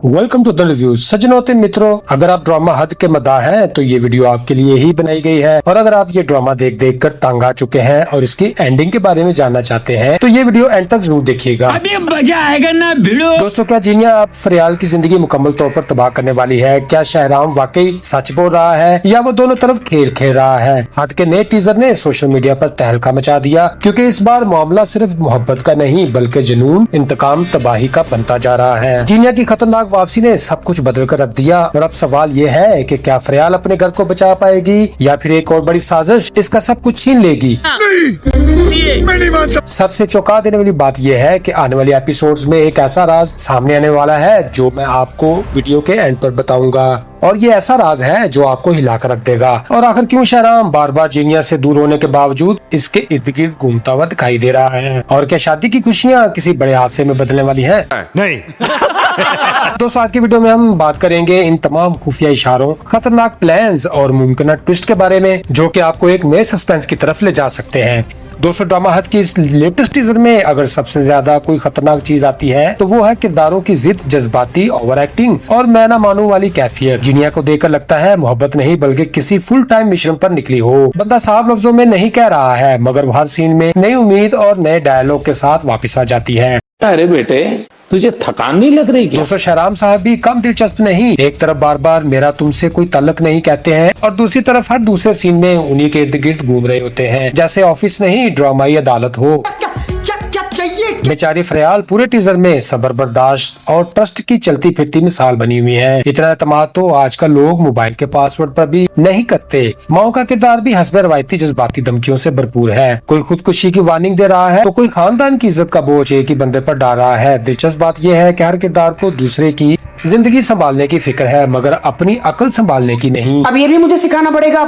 Welcome to the review. सज्जनों मित्रों, अगर आप ड्रामा हद के मद्दाह हैं तो ये वीडियो आपके लिए ही बनाई गई है। और अगर आप ये ड्रामा देख देख कर तंग आ चुके हैं और इसकी एंडिंग के बारे में जानना चाहते हैं तो ये वीडियो एंड तक जरूर देखिएगा। अभी मजा आएगा ना भिड़ो। दोस्तों, क्या जीनिया अब फरियाल की जिंदगी मुकम्मल तौर पर तबाह करने वाली है? क्या शहराम वाकई सच बोल रहा है या वो दोनों तरफ खेल खेल रहा है? हद के नए टीजर ने सोशल मीडिया पर तहलका मचा दिया, क्योंकि इस बार मामला सिर्फ मोहब्बत का नहीं बल्कि जुनून, इंतकाम, तबाही का बनता जा रहा है। जीनिया की खतरनाक वापसी ने सब कुछ बदल कर रख दिया और अब सवाल ये है कि क्या फरियाल अपने घर को बचा पाएगी या फिर एक और बड़ी साजिश इसका सब कुछ छीन लेगी। सबसे चौंका देने वाली बात यह है कि आने वाले एपिसोड्स में एक ऐसा राज सामने आने वाला है जो मैं आपको वीडियो के एंड पर बताऊंगा, और ये ऐसा राज है जो आपको हिला कर रख देगा। और आखिर क्यों शहराम बार बार जीनिया से दूर होने के बावजूद इसके इर्द गिर्द घूमता हुआ दिखाई दे रहा है? और क्या शादी की खुशियाँ किसी बड़े हादसे में बदलने वाली है? नहीं। दोस्तों, आज की वीडियो में हम बात करेंगे इन तमाम खुफिया इशारों, खतरनाक प्लान्स और मुमकिन ट्विस्ट के बारे में, जो कि आपको एक नए सस्पेंस की तरफ ले जा सकते हैं। दोस्तों, ड्रामा हद की इस लेटेस्ट टीजर में अगर सबसे ज्यादा कोई खतरनाक चीज आती है तो वो है किरदारों की जिद, जज्बाती ओवर एक्टिंग और मैं ना मानू वाली कैफियत। जीनिया को देखकर लगता है मोहब्बत नहीं बल्कि किसी फुल टाइम मिशन पर निकली हो। बंदा साफ लफ्जों में नहीं कह रहा है, मगर हर सीन में नई उम्मीद और नए डायलॉग के साथ वापस आ जाती है। अरे बेटे, तुझे थकान नहीं लग रही क्या? दोस्तों, शहराम साहब भी कम दिलचस्प नहीं। एक तरफ बार बार मेरा तुमसे कोई ताल्लुक नहीं कहते हैं और दूसरी तरफ हर दूसरे सीन में उन्हीं के इर्द गिर्द घूम रहे होते हैं, जैसे ऑफिस नहीं ड्रामाई अदालत हो। बेचारी फरियाल पूरे टीजर में सब्र, बर्दाश्त और ट्रस्ट की चलती फिरती मिसाल बनी हुई है। इतना एतमाद तो आजकल लोग मोबाइल के पासवर्ड पर भी नहीं करते। माओ का किरदार भी हस्बे रवायती जज्बाती धमकियों से भरपूर है। कोई खुदकुशी की वार्निंग दे रहा है तो कोई खानदान की इज्जत का बोझ एक ही बंदे पर डाल रहा है। दिलचस्प बात यह है कि हर किरदार को दूसरे की जिंदगी संभालने की फिक्र है, मगर अपनी अकल संभालने की नहीं। अब ये भी मुझे सिखाना पड़ेगा।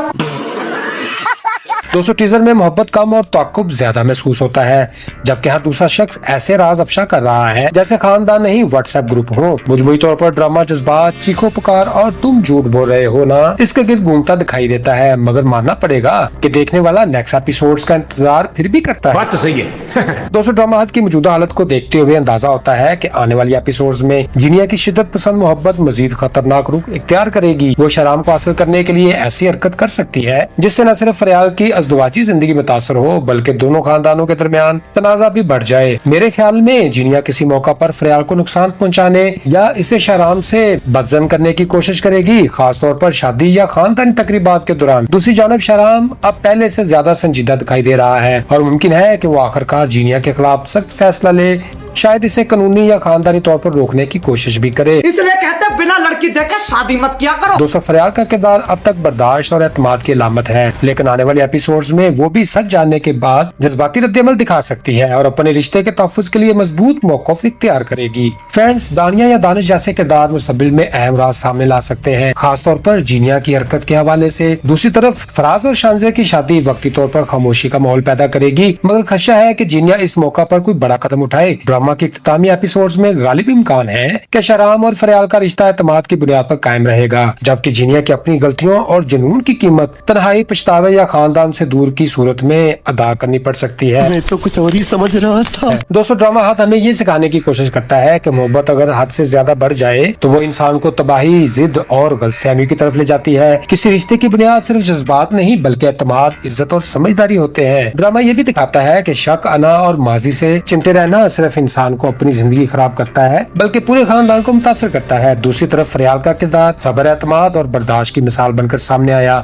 दोस्तों, टीजर में मोहब्बत कम और तअक्कुब ज्यादा महसूस होता है, जबकि हर दूसरा शख्स ऐसे राज अफशा कर रहा है जैसे खानदान नहीं व्हाट्सएप ग्रुप हो। मजमूई तौर पर ड्रामा जज्बात, चीखो पुकार और तुम झूठ बोल रहे हो ना इसके गिर्द घूमता दिखाई देता है, मगर मानना पड़ेगा कि देखने वाला नेक्स्ट एपिसोड्स का इंतजार फिर भी करता है। बात तो सही है। दोस्तों, ड्रामा हद की मौजूदा हालत को देखते हुए अंदाजा होता है कि आने वाली एपिसोड्स में जीनिया की शिद्दत पसंद मोहब्बत मजीद खतरनाक रूप इख्तियार करेगी। वो शहराम को हासिल करने के लिए ऐसी हरकत कर सकती है जिससे न सिर्फ फरियाल की अज़दवाजी जिंदगी मुतासर हो बल्कि दोनों खानदानों के दरमियान तनाजा भी बढ़ जाए। मेरे ख्याल में जीनिया किसी मौका पर फरियाल को नुकसान पहुंचाने या इसे शहराम से बदजन करने की कोशिश करेगी, खासतौर पर शादी या खानदानी तकरीबात के दौरान। दूसरी जानब शहराम अब पहले से ज्यादा संजीदा दिखाई दे रहा है और मुमकिन है कि वो आखिरकार जीनिया के खिलाफ सख्त फैसला ले, शायद इसे कानूनी या खानदानी तौर पर रोकने की कोशिश भी करे। इसलिए कहते हैं बिना लड़की देखे शादी मत किया करो। दोस्तों, फरियाल का किरदार अब तक बर्दाश्त और एतमाद की अलामत है, लेकिन आने वाले एपिसोड्स में वो भी सच जानने के बाद जज्बाती रद्देअमल दिखा सकती है और अपने रिश्ते के तहफ़्फ़ुज़ के लिए मजबूत मौक़िफ़ इख्तियार करेगी। फ्रेंड्स, दानिया या दानिश जैसे किरदार मुस्तक़बिल में अहम राज सामने ला सकते हैं, खासतौर पर जीनिया की हरकत के हवाले से। दूसरी तरफ फराज और शानजे की शादी वक्ती तौर पर खामोशी का माहौल पैदा करेगी, मगर खदशा है कि जीनिया इस मौका पर कोई बड़ा कदम उठाए। ड्रामा के इख्तितामी एपिसोड्स में गालिब इम्कान है कि शहराम और फरियाल का रिश्ता एतमाद की बुनियाद पर कायम रहेगा, जबकि जीनिया की अपनी गलतियों और जुनून की कीमत तन्हाई, पछतावे या खानदान से दूर की सूरत में अदा करनी पड़ सकती है। मैं तो कुछ और ही समझ रहा था। दोस्तों, ड्रामा हद हमें ये सिखाने की कोशिश करता है कि मोहब्बत अगर हद से ज्यादा बढ़ जाए तो वो इंसान को तबाही, जिद और गलतफहमी की तरफ ले जाती है। किसी रिश्ते की बुनियाद सिर्फ जज्बात नहीं बल्कि एतमाद, इज्जत और समझदारी होते हैं। ड्रामा ये भी दिखाता है कि शक, अना और माजी से चिमटे रहना सिर्फ इंसान को अपनी जिंदगी खराब करता है बल्कि पूरे खानदान को मुतासर करता है। दूसरी तरफ फरियाल का किरदार सब्र, एतमाद और बर्दाश्त की मिसाल बनकर सामने आया।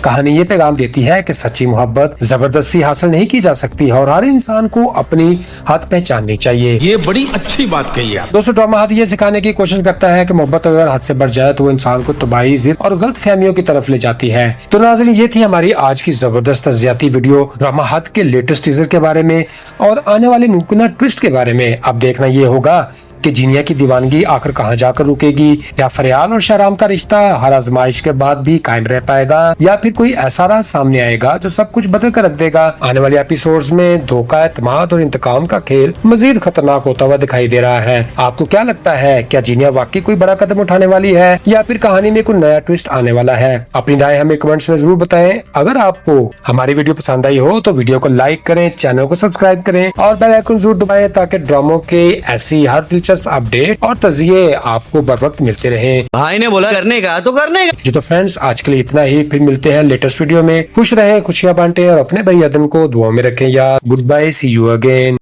कहानी ये पैगाम देती है कि सच्ची मोहब्बत जबरदस्ती हासिल नहीं की जा सकती और हर इंसान को अपनी हद पहचाननी चाहिए। ये बड़ी अच्छी बात कही है। दोस्तों, ड्रामा हद ये सिखाने की कोशिश करता है कि मोहब्बत अगर हद से बढ़ जाए तो वो इंसान को तबाही, जिद और गलत फहमियों की तरफ ले जाती है। तो नाज़रीन, ये थी हमारी आज की जबरदस्त तज्जियाती वीडियो ड्रामा हद के लेटेस्ट टीजर के बारे में और आने वाले मुमकिन ट्विस्ट के बारे में। अब देखना ये होगा कि जीनिया की दीवानगी आखिर कहां जाकर रुकेगी, या फरियाल और शहराम का रिश्ता हर आजमाइश के बाद भी कायम रह पाएगा, या फिर कोई ऐसा राज सामने आएगा जो सब कुछ बदल कर रख देगा। आने वाले एपिसोड्स में धोखा, एतमाद और इंतकाम का खेल मजीद खतरनाक होता हुआ दिखाई दे रहा है। आपको क्या लगता है, क्या जीनिया वाकई कोई बड़ा कदम उठाने वाली है या फिर कहानी में कोई नया ट्विस्ट आने वाला है? अपनी राय हमें कमेंट्स में जरूर बताएं। अगर आपको हमारी वीडियो पसंद आई हो तो वीडियो को लाइक करें, चैनल को सब्सक्राइब करें और बेल आइकन जरूर दबाएं ताकि ड्रामा ड्रामों के ऐसी हर दिलचस्प अपडेट और तजिए आपको बर वक्त मिलते रहे। भाई ने बोला करने का तो करने का। जी तो फ्रेंड्स, आज के लिए इतना ही। फिर मिलते हैं लेटेस्ट वीडियो में। खुश रहें, खुशियां बांटें और अपने भाई आदम को दुआ में रखें यार। Good bye, see you again.